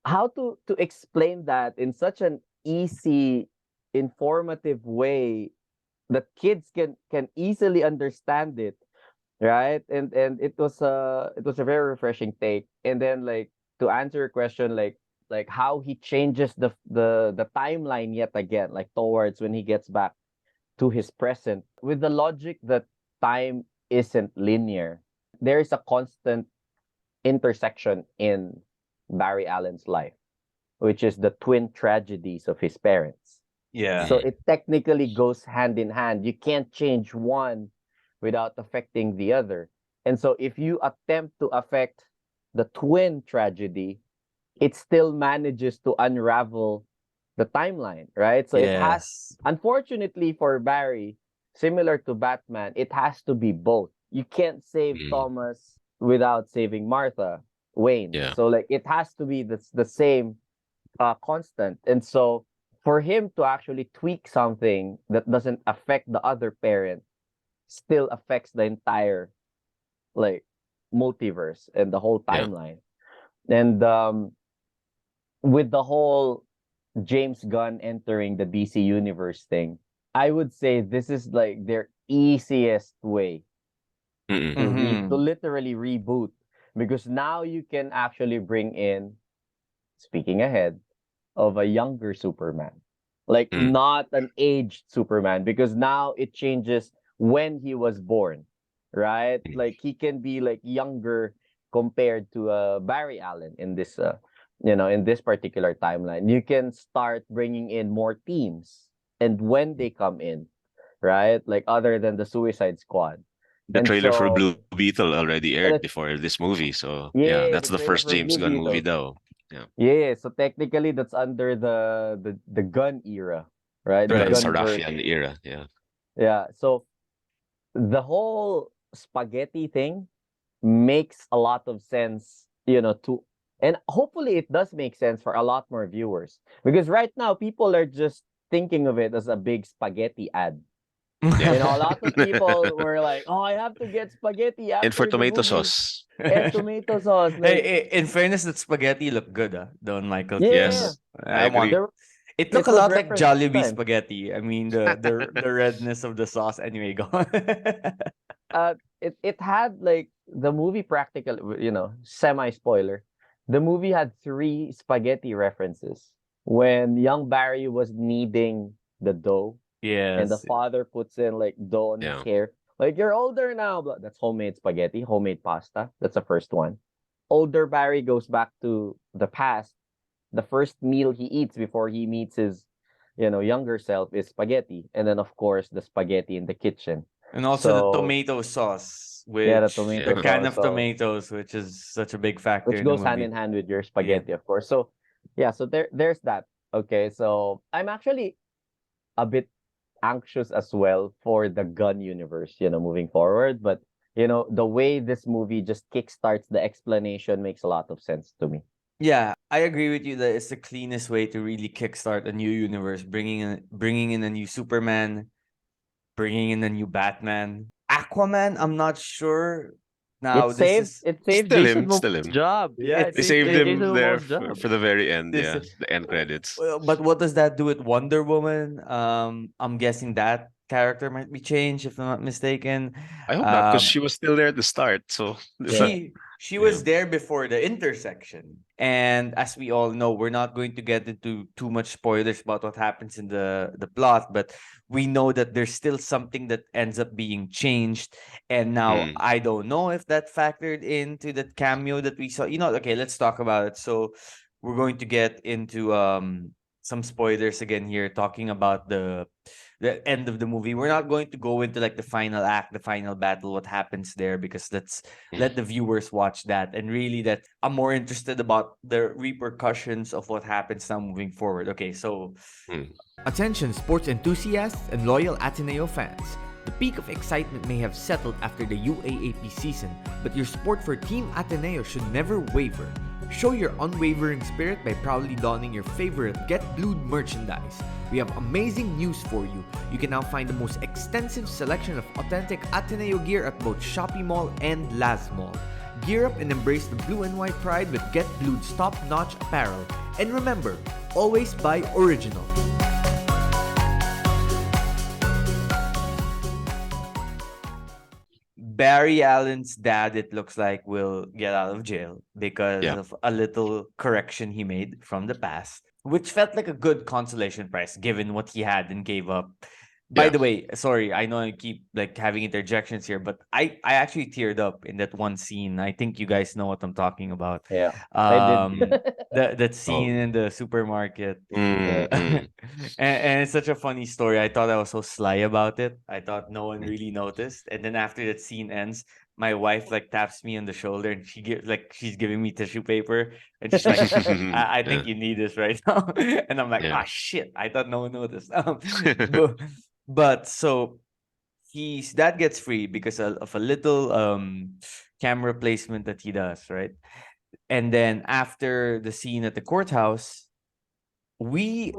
how to explain that in such an easy, informative way that kids can easily understand it, right? And it was a very refreshing take. And then, like, to answer your question, like how he changes the timeline yet again, like towards when he gets back to his present, with the logic that time isn't linear. There is a constant intersection in Barry Allen's life, which is the twin tragedies of his parents. Yeah. So Mm. it technically goes hand in hand. You can't change one without affecting the other. And so if you attempt to affect the twin tragedy, it still manages to unravel the timeline, right? So it has, Yes. unfortunately for Barry, similar to Batman, it has to be both. You can't save Mm. Thomas without saving Martha Wayne. Yeah. So like it has to be the same constant. And so for him to actually tweak something that doesn't affect the other parent still affects the entire like multiverse and the whole Yeah. timeline. And with the whole James Gunn entering the DC universe thing, I would say this is like their easiest way Mm-mm. to Mhm. literally reboot, because now you can actually bring in, speaking ahead, of a younger Superman. Like Mm. not an aged Superman, because now it changes when he was born, right? Mm. Like he can be like younger compared to Barry Allen in this in this particular timeline. You can start bringing in more teams and when they come in, right? Like other than the Suicide Squad. The And trailer for so Blue Beetle already aired and before this movie, so yeah, yeah, that's the the trailer first for James Blue Gunn movie Beetle. though. Yeah. Yeah, so technically that's under the gun era, right? The Right. Right. gun verse. Sarafian era. Yeah. Yeah. So the whole spaghetti thing makes a lot of sense, to and hopefully it does make sense for a lot more viewers. Because right now people are just thinking of it as a big spaghetti ad. Yeah. A lot of people were like, "Oh, I have to get spaghetti And for after the tomato movie." sauce. And tomato sauce, like, In fairness, that spaghetti looked good, Don Michael yeah, Keaton. Yes, I I want. agree. there It looked it a was lot like referenced this Jollibee time. spaghetti. I mean, the redness of the sauce. Anyway, go on. It had like the movie practical, semi spoiler. The movie had three spaghetti references. When young Barry was kneading the dough, and the Yes. father puts in like dough on his Yeah. hair, like you're older now. That's homemade spaghetti, homemade pasta. That's the first one. Older Barry goes back to the past. The first meal he eats before he meets his, younger self is spaghetti, and then of course the spaghetti in the kitchen. And also the So tomato sauce Yeah, the which tomato the Yeah. can sauce. of So tomatoes, which is such a big factor which in the goes hand in movie. hand with your Yeah. spaghetti, of course. So yeah, so there's that. Okay, so I'm actually a bit anxious as well for the gun universe, moving forward. But the way this movie just kickstarts the explanation makes a lot of sense to me. Yeah, I agree with you that it's the cleanest way to really kickstart a new universe, bringing in a new Superman, bringing in a new Batman. Aquaman, I'm not sure. Now It this saved is it saved Jason Still Momoa's him. job. yeah, Yeah, it They it's saved saved it, Jason him there Momoa's job. for the very end. this Yeah, the end credits. well, but what does that do with Wonder Woman? I'm guessing that character might be changed if I'm not mistaken. I hope not, because Um, she was still there at the start. So Yeah. she yeah. was there before the intersection, and as we all know, we're not going to get into too much spoilers about what happens in the plot, but we know that there's still something that ends up being changed, and now Mm. I don't know if that factored into that cameo that we saw. Okay, let's talk about it. So we're going to get into some spoilers again here, talking about the end of the movie. We're not going to go into like the final act, the final battle, what happens there, because let's let the viewers watch that. And really, that I'm more interested about the repercussions of what happens now moving forward. Okay, so Mm. Attention sports enthusiasts and loyal Ateneo fans. The peak of excitement may have settled after the UAAP season, but your support for Team Ateneo should never waver. Show your unwavering spirit by proudly donning your favorite Get Blued merchandise. We have amazing news for you. You can now find the most extensive selection of authentic Ateneo gear at both Shopee Mall and Laz Mall. Gear up and embrace the blue and white pride with Get Blued's top-notch apparel. And remember, always buy original. Barry Allen's dad, it looks like, will get out of jail because Yeah. of a little correction he made from the past, which felt like a good consolation prize given what he had and gave up. By Yeah. the way, sorry, I know I keep like having interjections here, but I actually teared up in that one scene. I think you guys know what I'm talking about. Yeah. I did. That scene Oh. in the supermarket. Mm, mm. And it's such a funny story. I thought I was so sly about it. I thought no one really noticed. And then after that scene ends, my wife like taps me on the shoulder and she's giving me tissue paper and she's like, I Yeah. think you need this right now. And I'm like, Yeah. shit, I thought no one noticed. But so his dad gets free because of a little camera placement that he does, right? And then after the scene at the courthouse, we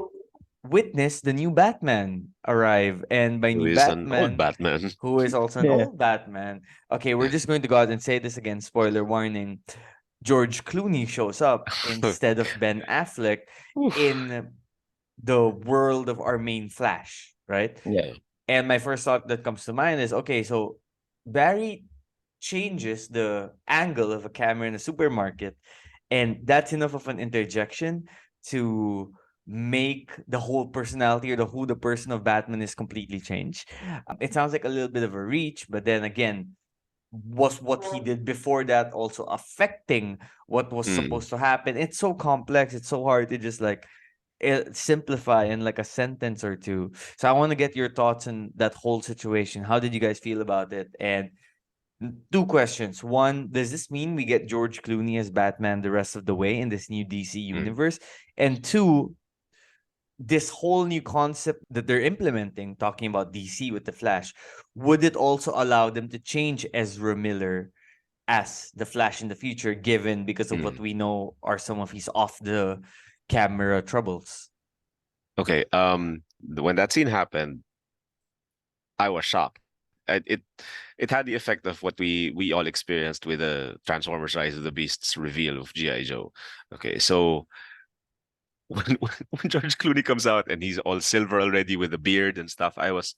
witness the new Batman arrive. And by Who new is an old Batman, Batman? who is also an Yeah. old Batman. Okay, we're just going to go out and say this again. Spoiler warning. George Clooney shows up instead of Ben Affleck Oof. in the world of our main Flash, right? Yeah. And my first thought that comes to mind is, okay, so Barry changes the angle of a camera in a supermarket, and that's enough of an interjection to make the whole personality or who the person of Batman is completely changed. It sounds like a little bit of a reach, but then again, was what he did before that also affecting what was Mm. supposed to happen? It's so complex. It's so hard to just like simplify in like a sentence or two. So I want to get your thoughts on that whole situation. How did you guys feel about it? And two questions. One, does this mean we get George Clooney as Batman the rest of the way in this new DC universe? And two, this whole new concept that they're implementing, talking about DC with the Flash, would it also allow them to change Ezra Miller as the Flash in the future, given because of what we know are some of his off the camera troubles? Okay. When that scene happened, I was shocked. It had the effect of what we all experienced with the Transformers: Rise of the Beasts reveal of GI Joe. Okay, so when George Clooney comes out and he's all silver already with a beard and stuff, I was,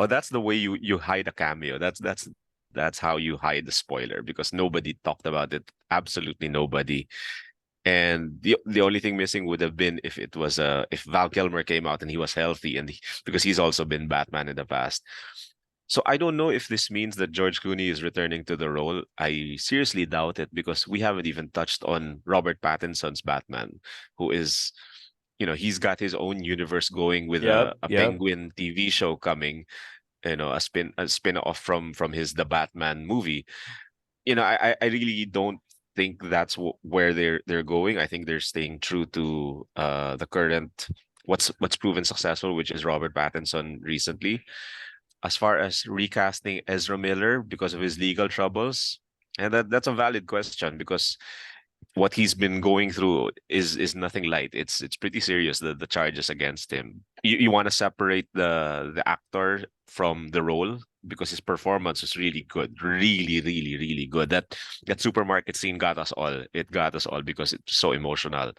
oh, that's the way you hide a cameo. That's how you hide the spoiler, because nobody talked about it. Absolutely nobody. And the only thing missing would have been if it was if Val Kilmer came out and he was healthy, and because he's also been Batman in the past. So I don't know if this means that George Clooney is returning to the role. I seriously doubt it, because we haven't even touched on Robert Pattinson's Batman, who is, he's got his own universe going with a Yep. Penguin TV show coming. a spin off from his The Batman movie. I really don't think that's where they're going. I think they're staying true to the current what's proven successful, which is Robert Pattinson recently. As far as recasting Ezra Miller because of his legal troubles, and that's a valid question because what he's been going through is nothing light. It's pretty serious, the charges against him. You want to separate the actor from the role because his performance is really good, really, really, really good. That supermarket scene got us all. It got us all because it's so emotional.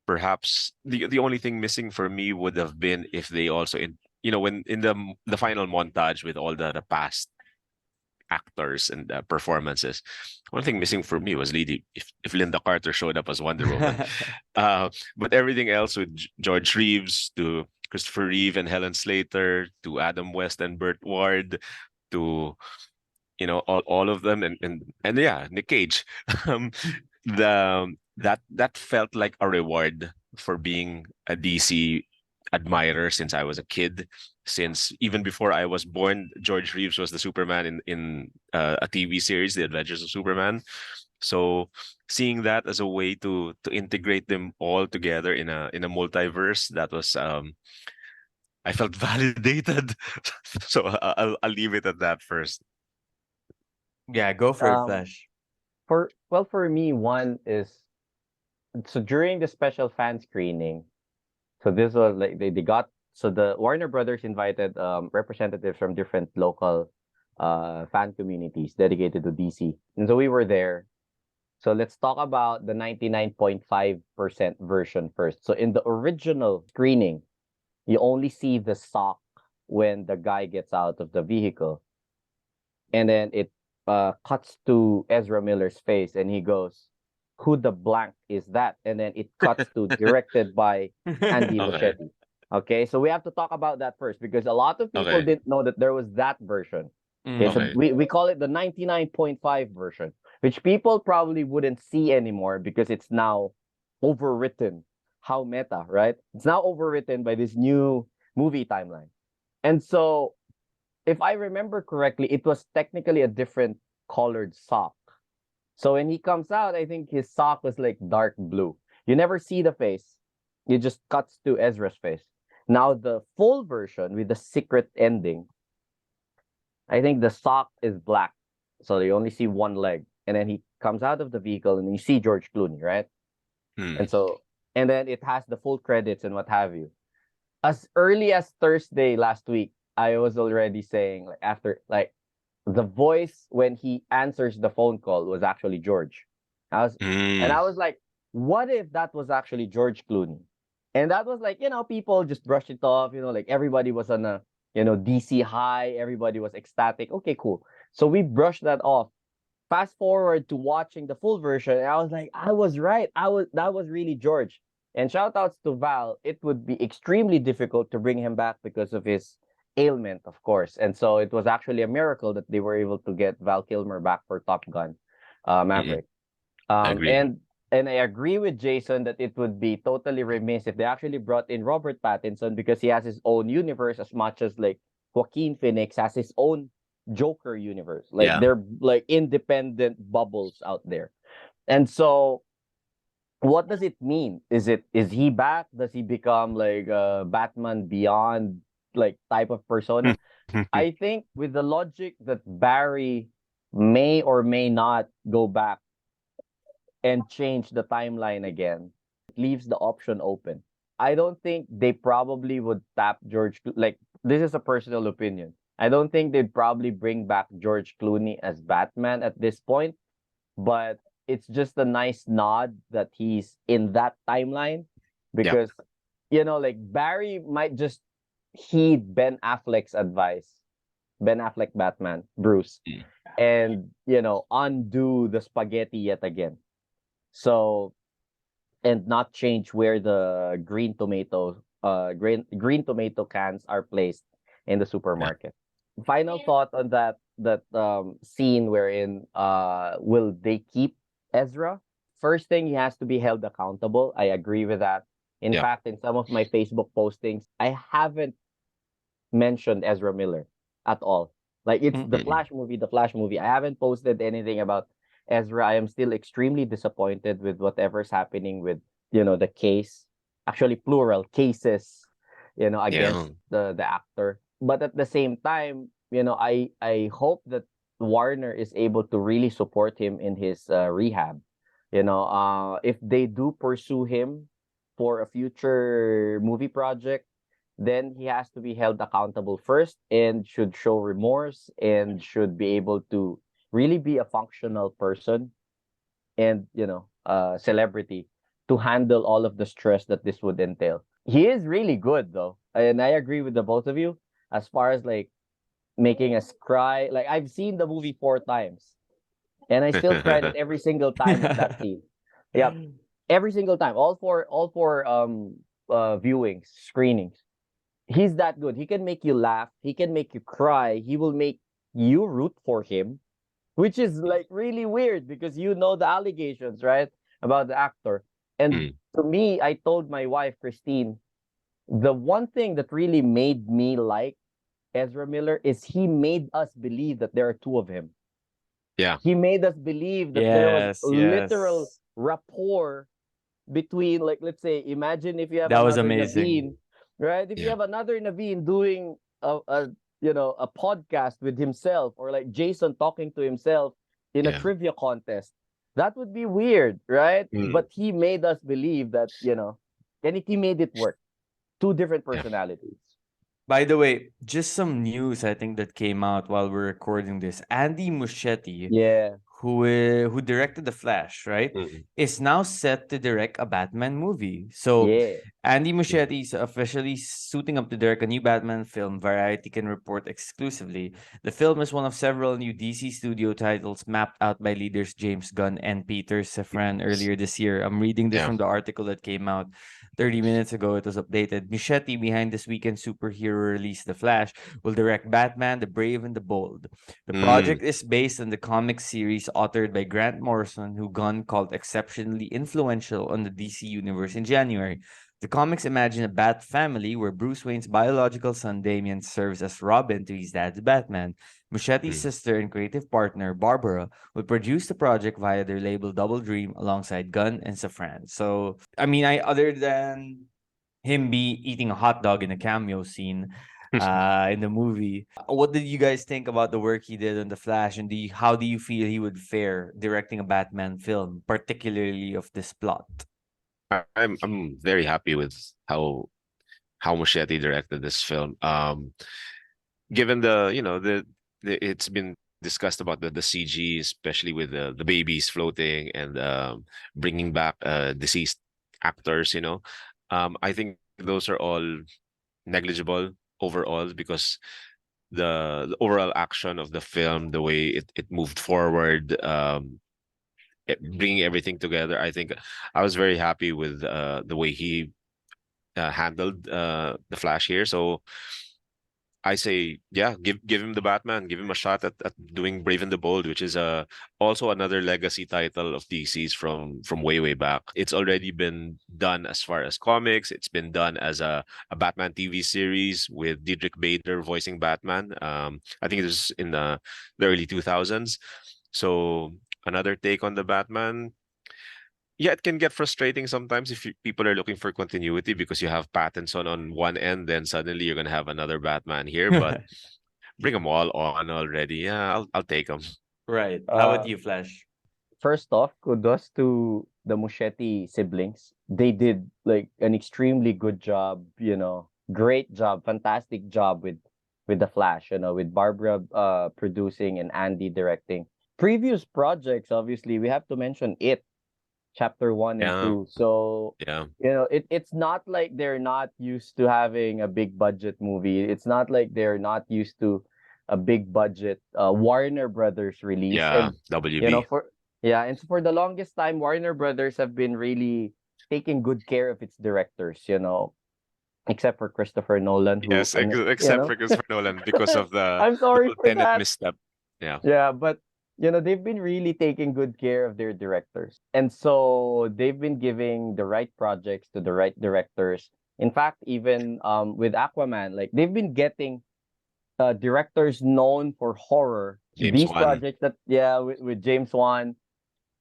Perhaps the only thing missing for me would have been if they also when in the final montage with all the past actors and performances. One thing missing for me was Lady if Linda Carter showed up as Wonder Woman. But everything else with George Reeves to Christopher Reeve and Helen Slater to Adam West and Burt Ward to all of them and yeah, Nick Cage. um, that felt like a reward for being a DC admirer since I was a kid. Since even before I was born, George Reeves was the Superman in a TV series, The Adventures of Superman. So seeing that as a way to integrate them all together in a multiverse, that was I felt validated. So I'll leave it at that first. Yeah, go for it, Flash. For me, one is so during the special fan screening, so this was like they got so the Warner Brothers invited representatives from different local fan communities dedicated to DC. And so we were there. So let's talk about the 99.5% version first. So in the original screening, you only see the sock when the guy gets out of the vehicle. And then it cuts to Ezra Miller's face and he goes, "Who the blank is that?" And then it cuts to directed by Andy Okay. Muschietti. Okay, so we have to talk about that first because a lot of people Okay. didn't know that there was that version. Okay, so Okay. we call it the 99.5 version, which people probably wouldn't see anymore because it's now overwritten. How meta, right? It's now overwritten by this new movie timeline. And so, if I remember correctly, it was technically a different colored sock. So when he comes out, I think his sock was like dark blue. You never see the face. It just cuts to Ezra's face. Now the full version with the secret ending, I think the sock is black. So you only see one leg. And then he comes out of the vehicle and you see George Clooney, right? Hmm. And then it has the full credits and what have you. As early as Thursday last week, I was already saying the voice when he answers the phone call was actually George. Mm. I was like, what if that was actually George Clooney? And that was like, people just brushed it off, like everybody was on a, DC high, everybody was ecstatic. Okay, cool. So we brushed that off. Fast forward to watching the full version, and I was like, I was right. That was really George. And shout outs to Val. It would be extremely difficult to bring him back because of his ailment, of course. And so it was actually a miracle that they were able to get Val Kilmer back for Top Gun, Maverick. Agree. And I agree with Jason that it would be totally remiss if they actually brought in Robert Pattinson because he has his own universe as much as like Joaquin Phoenix has his own Joker universe. Like Yeah. they're like independent bubbles out there. And so what does it mean? Is he back? Does he become like a Batman Beyond like type of persona? I think with the logic that Barry may or may not go back and change the timeline again, it leaves the option open. I don't think they probably would tap George. Like, this is a personal opinion. I don't think they'd probably bring back George Clooney as Batman at this point, but it's just a nice nod that he's in that timeline Yeah. because, like Barry might just heed Ben Affleck's advice, Ben Affleck Batman, Bruce, Mm. and, undo the spaghetti yet again. So, and not change where the green tomato cans are placed in the supermarket. Final thought on that scene wherein will they keep Ezra? First thing, he has to be held accountable. I agree with that. In Yeah. fact, in some of my Facebook postings, I haven't mentioned Ezra Miller. at all. Like it's the Mm-mm. Flash movie, the Flash movie. I haven't posted anything about Ezra. I am still extremely disappointed with whatever's happening with, the case, actually plural cases, Yeah. against the actor. But at the same time, I hope that Warner is able to really support him in his rehab. If they do pursue him for a future movie project, then he has to be held accountable first and should show remorse and should be able to really be a functional person and, celebrity to handle all of the stress that this would entail. He is really good though. And I agree with the both of you as far as like making us cry. Like I've seen the movie 4 times and I still cried at every single time of that scene. Yep. Every single time. All four viewings, screenings. He's that good. He can make you laugh. He can make you cry. He will make you root for him, which is like really weird because the allegations, right, about the actor. And Mm. to me, I told my wife, Christine, the one thing that really made me like Ezra Miller is he made us believe that there are two of him. Yeah. He made us believe that there was Yes, literal yes. rapport between, like, let's say, imagine if you have That was another amazing. Naveen, right? If you Yeah. have another Naveen doing a podcast with himself, or like Jason talking to himself in a Yeah. trivia contest, that would be weird, right? Mm. But he made us believe that, and he made it work. Two different Yeah. personalities. By the way, just some news I think that came out while we're recording this. Andy Muschietti, Yeah. who directed The Flash, right, Mm. is now set to direct a Batman movie. So Yeah. Andy Mm. Muschietti is officially suiting up to direct a new Batman film, Variety can report exclusively. The film is one of several new DC studio titles mapped out by leaders James Gunn and Peter Safran earlier this year. I'm reading this Yeah. from the article that came out 30 minutes ago. It was updated. Muschietti, behind this weekend superhero release The Flash, will direct Batman, the Brave and the Bold. The Mm. project is based on the comic series authored by Grant Morrison, who Gunn called exceptionally influential on the DC universe in January. The comics imagine a Bat family where Bruce Wayne's biological son Damian serves as Robin to his dad's Batman. Muschietti's Mm. sister and creative partner, Barbara, will produce the project via their label Double Dream alongside Gunn and Safran. So, I mean, other than him be eating a hot dog in a cameo scene in the movie, what did you guys think about the work he did on The Flash, and how do you feel he would fare directing a Batman film, particularly of this plot? I'm very happy with how Muschietti directed this film. Given it's been discussed about the CG, especially with the babies floating and bringing back deceased actors. I think those are all negligible overall because the overall action of the film, the way it moved forward, bringing everything together. I think I was very happy with the way he handled the Flash here. So I say, yeah, give him the Batman, give him a shot at doing Brave and the Bold, which is also another legacy title of DC's from way back. It's already been done as far as comics. It's been done as a Batman TV series with Diedrich Bader voicing Batman. I think it was in the early 2000s. So another take on the Batman. Yeah, it can get frustrating sometimes if people are looking for continuity because you have Pattinson on one end, then suddenly you're gonna have another Batman here. But bring them all on already. Yeah, I'll take them. Right. How about Uh, you, Flash? First off, kudos to the Muschietti siblings. They did like an extremely good job, great job, fantastic job with the Flash, with Barbara producing and Andy directing. Previous projects, obviously, we have to mention It, chapter 1 and Yeah, 2. So, yeah, it's not like they're not used to having a big budget movie. It's not like they're not used to a big budget Warner Brothers release. yeah. And WB. for the longest time, Warner Brothers have been really taking good care of its directors, except for Christopher Nolan, who, Yes, except for Christopher Nolan because of the I'm sorry little for Tenet that. misstep. Yeah. Yeah, but they've been really taking good care of their directors. And so they've been giving the right projects to the right directors. In fact, even with Aquaman, like they've been getting directors known for horror, James these Wan. projects that with James Wan,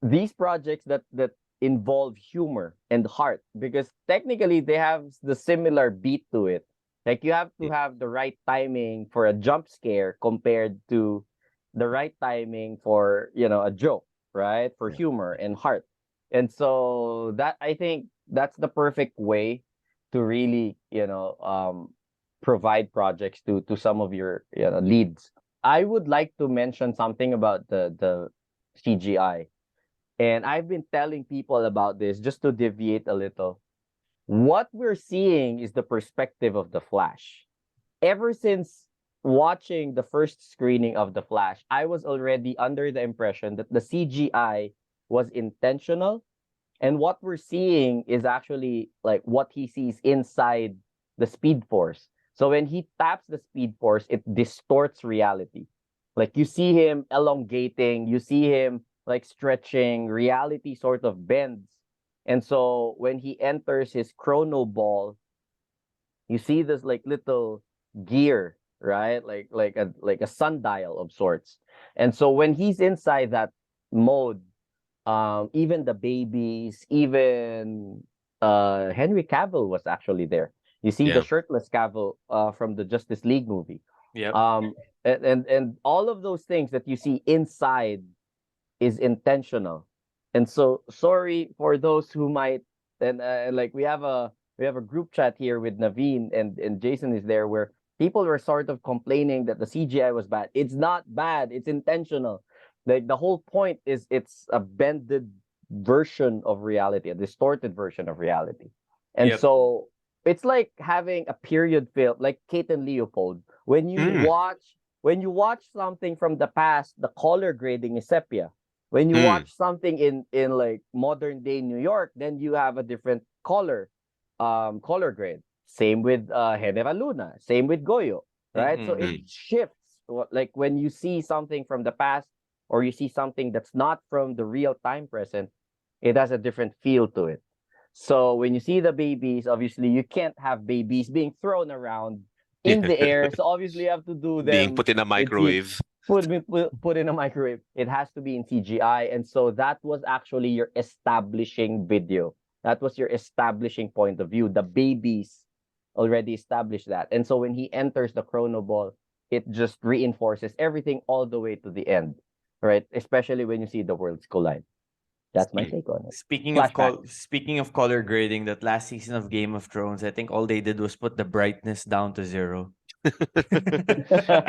these projects that involve humor and heart, because technically they have the similar beat to it. Like you have to have the right timing for a jump scare compared to the right timing for a joke, right? For humor and heart. And so that, I think that's the perfect way to really provide projects to some of your leads. I would like to mention something about the CGI. And I've been telling people about this just to deviate a little. What we're seeing is the perspective of the Flash. Ever since watching the first screening of the Flash, I was already under the impression that the CGI was intentional. And what we're seeing is actually like what he sees inside the Speed Force. So when he taps the Speed Force, it distorts reality. Like you see him elongating, you see him like stretching, reality sort of bends. And so when he enters his chrono ball, you see this like little gear, right? Like a sundial of sorts. And so when he's inside that mode, even the babies, even Henry Cavill was actually there. You see the Yeah. shirtless Cavill from the Justice League movie. Yep. And all of those things that you see inside is intentional. And so sorry for those who might, and like we have a group chat here with Naveen and Jason is there, where people were sort of complaining that the CGI was bad. It's not bad, it's intentional. Like the whole point is it's a bended version of reality, a distorted version of reality. And Yep. so it's like having a period film like Kate and Leopold. Mm, When you watch something from the past, the color grading is sepia. When you mm, watch something in like modern day New York, then you have a different color grade. Same with Genera Luna, same with Goyo, right? So it Mm-mm. mm. shifts. Like when you see something from the past or you see something that's not from the real time present, it has a different feel to it. So when you see the babies, obviously you can't have babies being thrown around in the air. So obviously you have to do Being them put in a in C microwave. put in a microwave. It has to be in CGI. And so that was actually your establishing video. That was your establishing point of view. The babies already established that. And so when he enters the chrono ball, it just reinforces everything all the way to the end, right? Especially when you see the worlds collide. That's my Mm. take on it. Flashback. Speaking of color grading, that last season of Game of Thrones, I think all they did was put the brightness down to 0. I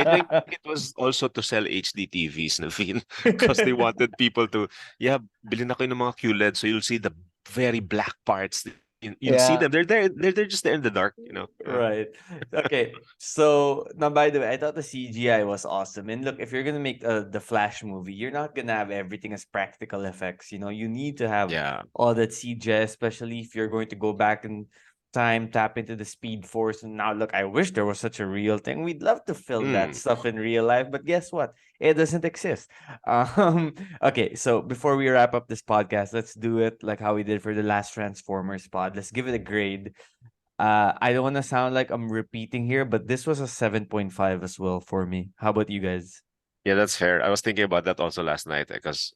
think it was also to sell HD TVs, Naveen, because they wanted people to, yeah, bilhin na kayo ng mga QLED so you'll see the very black parts. You'll see Yeah. them. They're just there in the dark, you know. Right. Okay. So now, by the way, I thought the CGI was awesome. And look, if you're gonna make the Flash movie, you're not gonna have everything as practical effects. You need to have Yeah. all that CGI, especially if you're going to go back in time, tap into the Speed Force. And now, look, I wish there was such a real thing. We'd love to film that Mm. stuff in real life, but guess what? It doesn't exist. Okay. So before we wrap up this podcast, let's do it like how we did for the last Transformers pod. Let's give it a grade. I don't want to sound like I'm repeating here, but this was a 7.5 as well for me. How about you guys? Yeah, that's fair. I was thinking about that also last night because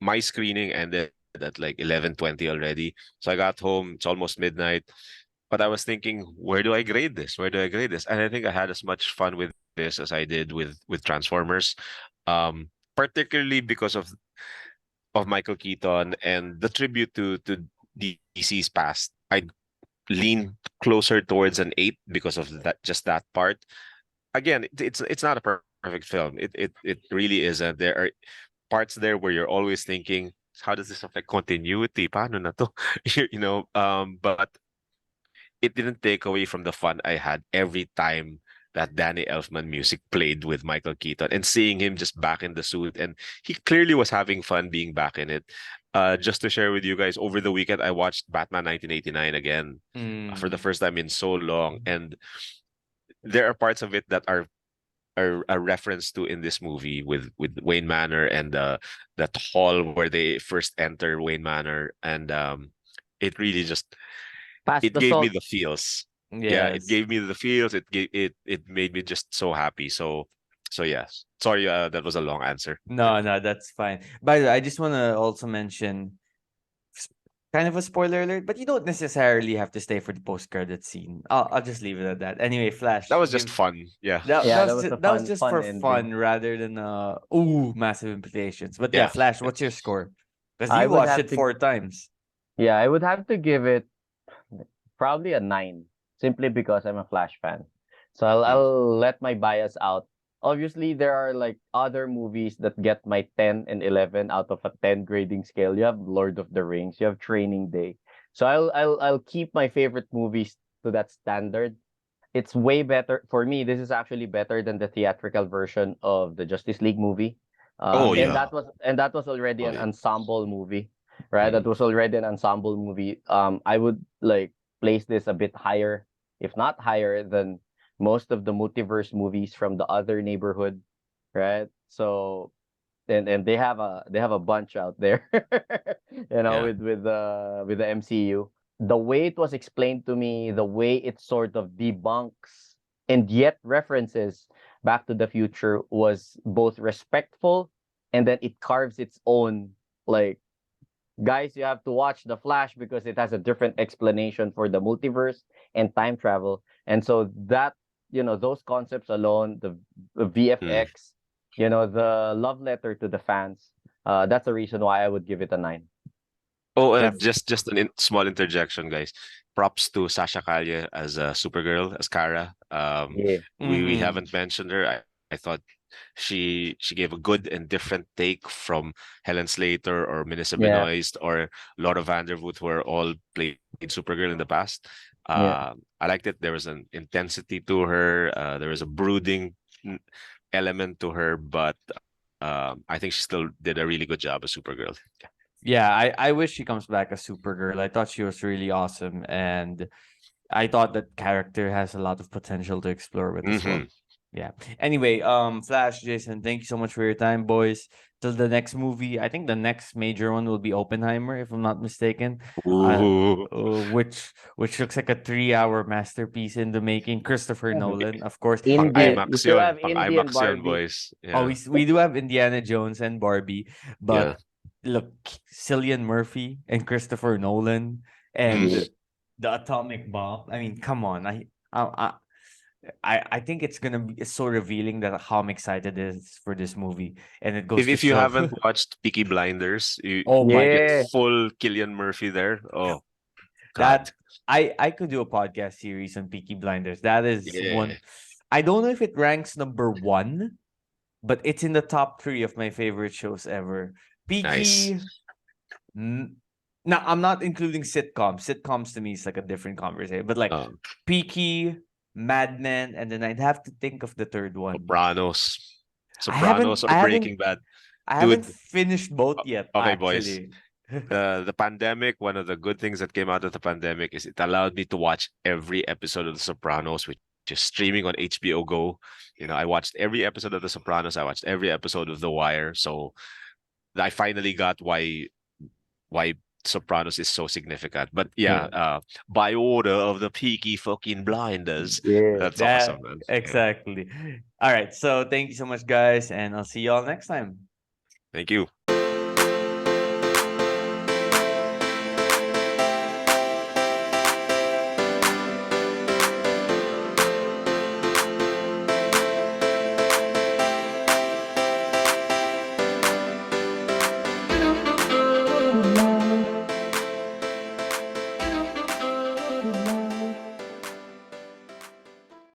my screening ended at like 11:20 already. So I got home, it's almost midnight. But I was thinking, where do I grade this? Where do I grade this? And I think I had as much fun with this as I did with Transformers. Particularly because of Michael Keaton and the tribute to DC's past. I lean closer towards an 8 because of that part. Again, it's not a perfect film. It really isn't. There are parts there where you're always thinking, how does this affect continuity? Paano na to? But it didn't take away from the fun I had every time that Danny Elfman music played with Michael Keaton and seeing him just back in the suit. And he clearly was having fun being back in it. Just to share with you guys, over the weekend, I watched Batman 1989 again for the Mm. first time in so long. And there are parts of it that are a reference to in this movie with Wayne Manor and that hall where they first enter Wayne Manor. And it really just Pass it the gave me salt. the feels. Yeah, it Yes. gave me the feels. It made me just so happy. So yes. Sorry, that was a long answer. No, that's fine. By the way, I just want to also mention s- kind of a spoiler alert, but you don't necessarily have to stay for the post-credit scene. I'll just leave it at that. Anyway, That Flash, was just give fun. Yeah. Yeah, that was a that was fun just fun for ending. fun rather than massive implications. But yeah, Yeah. Flash, what's your score? Because I you would watched have it to 4 times. Yeah, I would have to give it probably a 9, simply because I'm a Flash fan. So Mm. I'll let my bias out. Obviously, there are like other movies that get my 10 and 11 out of a 10 grading scale. You have Lord of the Rings, you have Training Day. So I'll keep my favorite movies to that standard. It's way better for me. This is actually better than the theatrical version of the Justice League movie. Oh And yeah. that was already Oh an yeah. ensemble movie, right? That Mm. was already an ensemble movie. I would like place this a bit higher, if not higher than most of the multiverse movies from the other neighborhood, right? So and they have a bunch out there, Yeah. with the MCU. The way it was explained to me, the way it sort of debunks and yet references Back to the Future was both respectful, and then it carves its own, like, guys, you have to watch The Flash because it has a different explanation for the multiverse and time travel. And so that, those concepts alone, the Mm. VFX, the love letter to the fans, that's the reason why I would give it a 9. Oh, Def just small interjection, guys. Props to Sasha Calye as Supergirl, as Kara. Yeah. We mm-hmm. haven't mentioned her. I thought she gave a good and different take from Helen Slater or Melissa Yeah. Benoist or Laura Vandervoot, who are all played Supergirl in the past. Yeah. I liked it. There was an intensity to her. There was a brooding element to her, but I think she still did a really good job as Supergirl. Yeah, I wish she comes back as Supergirl. I thought she was really awesome, and I thought that character has a lot of potential to explore with as Hmm. well. Yeah. Anyway, Flash, Jason, thank you so much for your time, boys. Till the next movie, I think the next major one will be Oppenheimer, if I'm not mistaken. Uh, Ooh. which looks like a 3-hour masterpiece in the making. Christopher Nolan, of course. Pang I Indian. You IMAX still yun. have Pang Indian IMAX yun, Barbie. boys. Oh, Yeah. we do have Indiana Jones and Barbie, Yeah. but look, Cillian Murphy and Christopher Nolan and Yeah. Mhm. the atomic bomb. I mean, come on. I I think it's gonna be so revealing that how I'm excited is for this movie, and it goes to If you show. haven't watched Peaky Blinders, Oh my you god, get Yeah. full Killian Murphy there. Oh God. that I could do a podcast series on Peaky Blinders. That is Yeah. one. I don't know if it ranks number 1, but it's in the top 3 of my favorite shows ever. Nice. Peaky. mm, Now I'm not including sitcoms. Sitcoms to me is like a different conversation. But like Um, Peaky, Mad Men, and then I'd have to think of the third one. Sopranos. I haven't Sopranos or I haven't Breaking Bad. I haven't Dude, finished both yet, okay, boys. actually. The pandemic, one of the good things that came out of the pandemic is it allowed me to watch every episode of The Sopranos, which is streaming on HBO Go. I watched every episode of The Sopranos. I watched every episode of The Wire. So I finally got why Sopranos is so significant. But yeah, Yeah. by order of the Peaky fucking Blinders. Yeah. That's That awesome, man. Yeah. exactly. All right. So thank you so much, guys, and I'll see you all next time. Thank you.